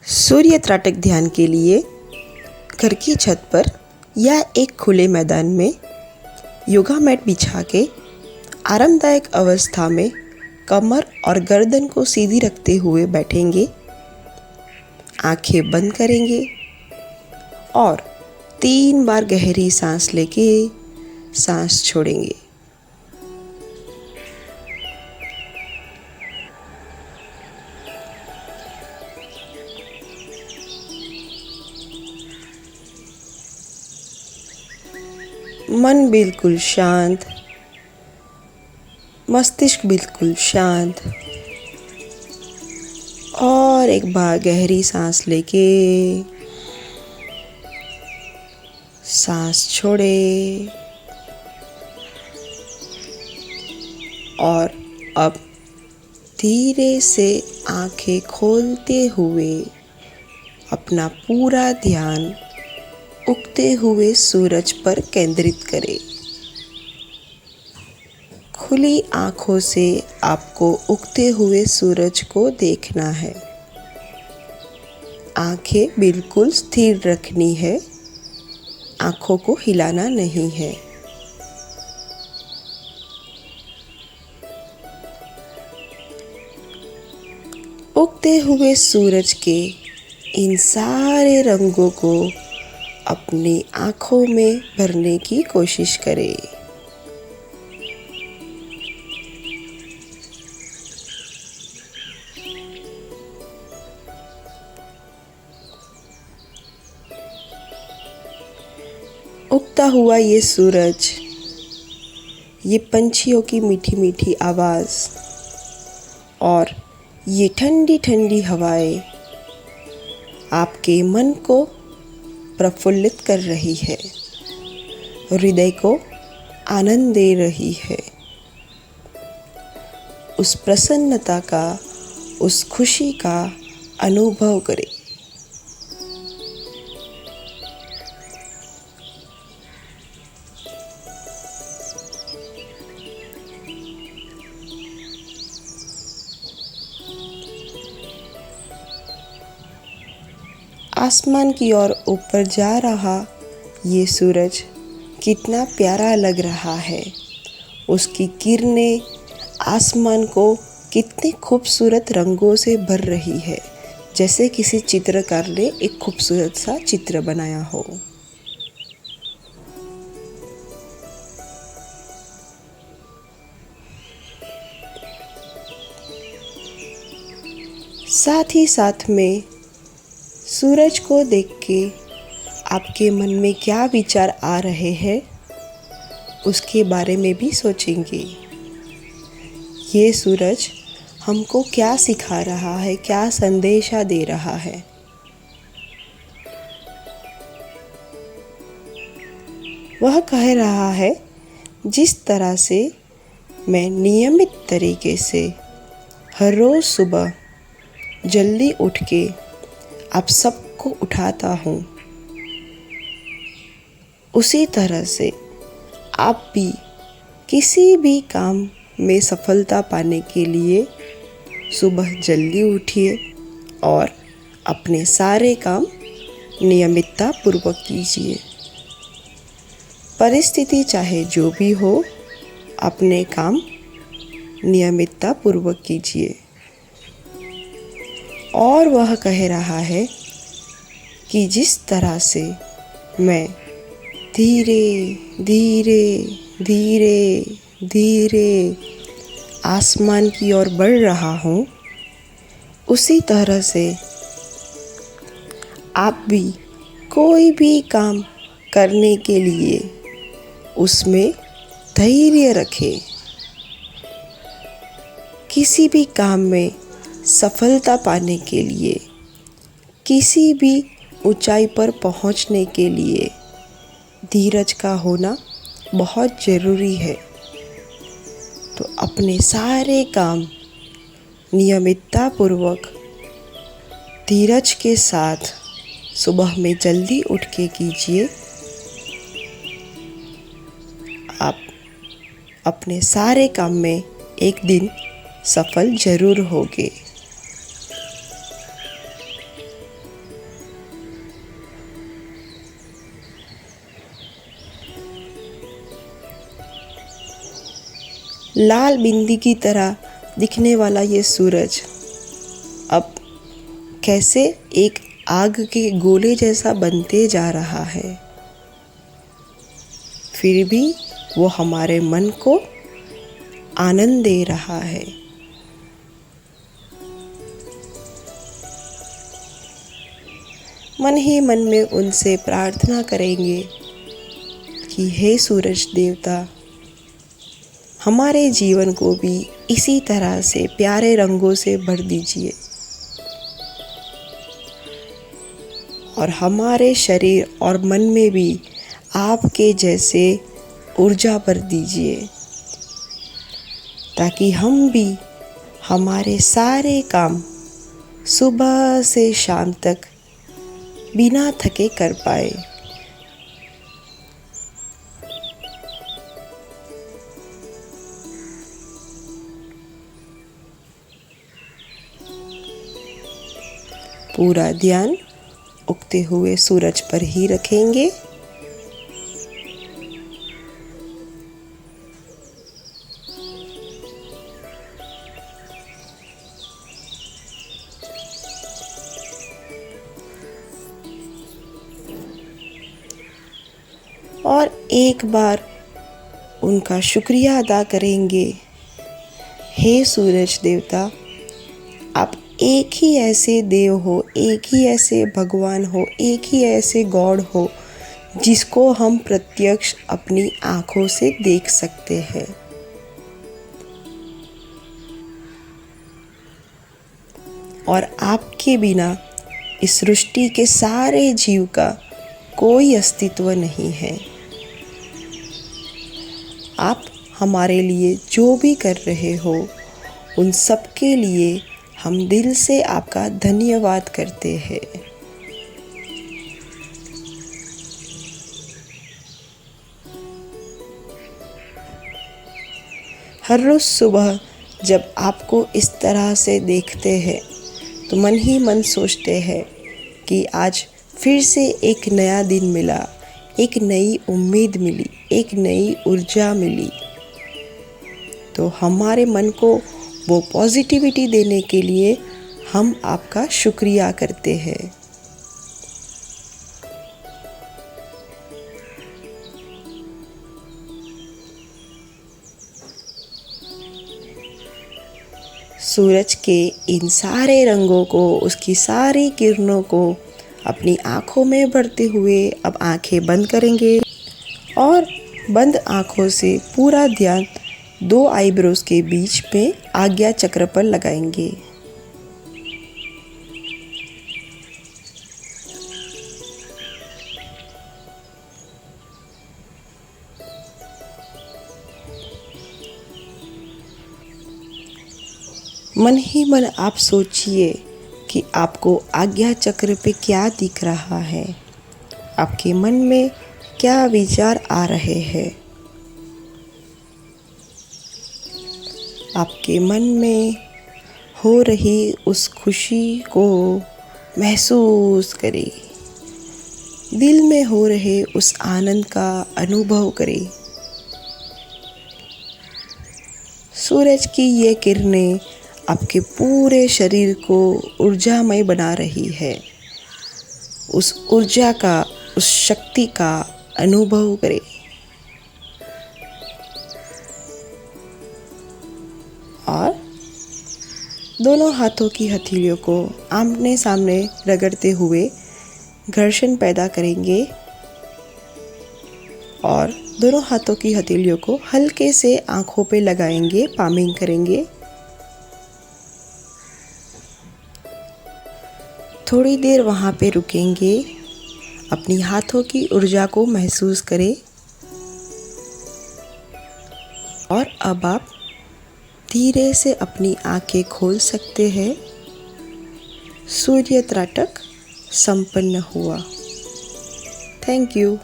सूर्य त्राटक ध्यान के लिए घर की छत पर या एक खुले मैदान में योगा मैट बिछा के आरामदायक अवस्था में कमर और गर्दन को सीधी रखते हुए बैठेंगे। आंखें बंद करेंगे और 3 बार गहरी सांस लेके सांस छोड़ेंगे। मन बिल्कुल शांत, मस्तिष्क बिल्कुल शांत। और एक बार गहरी सांस लेके सांस छोड़े। और अब धीरे से आंखें खोलते हुए अपना पूरा ध्यान उगते हुए सूरज पर केंद्रित करें। खुली आँखों से आपको उगते हुए सूरज को देखना है। आँखें बिल्कुल स्थिर रखनी है, आँखों को हिलाना नहीं है। उगते हुए सूरज के इन सारे रंगों को अपनी आँखों में भरने की कोशिश करें। उगता हुआ ये सूरज, ये पंछियों की मीठी मीठी आवाज़ और ये ठंडी ठंडी हवाएं आपके मन को प्रफुल्लित कर रही है, हृदय को आनंद दे रही है। उस प्रसन्नता का, उस खुशी का अनुभव करें। आसमान की ओर ऊपर जा रहा ये सूरज कितना प्यारा लग रहा है। उसकी किरणें आसमान को कितने खूबसूरत रंगों से भर रही है, जैसे किसी चित्रकार ने एक खूबसूरत सा चित्र बनाया हो। साथ ही साथ में सूरज को देख के आपके मन में क्या विचार आ रहे हैं, उसके बारे में भी सोचेंगे। ये सूरज हमको क्या सिखा रहा है, क्या संदेशा दे रहा है। वह कह रहा है, जिस तरह से मैं नियमित तरीके से हर रोज़ सुबह जल्दी उठ के आप सबको उठाता हूँ, उसी तरह से आप भी किसी भी काम में सफलता पाने के लिए सुबह जल्दी उठिए और अपने सारे काम नियमितता पूर्वक कीजिए। परिस्थिति चाहे जो भी हो, अपने काम नियमितता पूर्वक कीजिए। और वह कह रहा है कि जिस तरह से मैं धीरे धीरे धीरे धीरे आसमान की ओर बढ़ रहा हूँ, उसी तरह से आप भी कोई भी काम करने के लिए उसमें धैर्य रखें। किसी भी काम में सफलता पाने के लिए, किसी भी ऊंचाई पर पहुंचने के लिए धीरज का होना बहुत ज़रूरी है। तो अपने सारे काम नियमितता पूर्वक धीरज के साथ सुबह में जल्दी उठ के कीजिए। आप अपने सारे काम में एक दिन सफल जरूर होगे। लाल बिंदी की तरह दिखने वाला ये सूरज अब कैसे एक आग के गोले जैसा बनते जा रहा है। फिर भी वो हमारे मन को आनंद दे रहा है। मन ही मन में उनसे प्रार्थना करेंगे कि हे सूरज देवता, हमारे जीवन को भी इसी तरह से प्यारे रंगों से भर दीजिए और हमारे शरीर और मन में भी आपके जैसे ऊर्जा भर दीजिए, ताकि हम भी हमारे सारे काम सुबह से शाम तक बिना थके कर पाए। पूरा ध्यान उगते हुए सूरज पर ही रखेंगे। और एक बार उनका शुक्रिया अदा करेंगे। हे सूरज देवता, आप एक ही ऐसे देव हो, एक ही ऐसे भगवान हो, एक ही ऐसे गॉड हो जिसको हम प्रत्यक्ष अपनी आँखों से देख सकते हैं। और आपके बिना इस सृष्टि के सारे जीव का कोई अस्तित्व नहीं है। आप हमारे लिए जो भी कर रहे हो उन सब के लिए हम दिल से आपका धन्यवाद करते हैं। हर रोज सुबह जब आपको इस तरह से देखते हैं तो मन ही मन सोचते हैं कि आज फिर से एक नया दिन मिला, एक नई उम्मीद मिली, एक नई ऊर्जा मिली। तो हमारे मन को वो पॉजिटिविटी देने के लिए हम आपका शुक्रिया करते हैं। सूरज के इन सारे रंगों को, उसकी सारी किरणों को अपनी आँखों में भरते हुए अब आँखें बंद करेंगे और बंद आँखों से पूरा ध्यान 2 आईब्रोज के बीच में आज्ञा चक्र पर लगाएंगे। मन ही मन आप सोचिए कि आपको आज्ञा चक्र पे क्या दिख रहा है, आपके मन में क्या विचार आ रहे हैं। आपके मन में हो रही उस खुशी को महसूस करें, दिल में हो रहे उस आनंद का अनुभव करें। सूरज की ये किरणें आपके पूरे शरीर को ऊर्जामय बना रही है। उस ऊर्जा का, उस शक्ति का अनुभव करें। और दोनों हाथों की हथेलियों को आमने सामने रगड़ते हुए घर्षण पैदा करेंगे और दोनों हाथों की हथेलियों को हल्के से आंखों पे लगाएंगे, पामिंग करेंगे। थोड़ी देर वहाँ पे रुकेंगे, अपनी हाथों की ऊर्जा को महसूस करें। और अब आप धीरे से अपनी आंखें खोल सकते हैं। सूर्य त्राटक संपन्न हुआ। Thank you.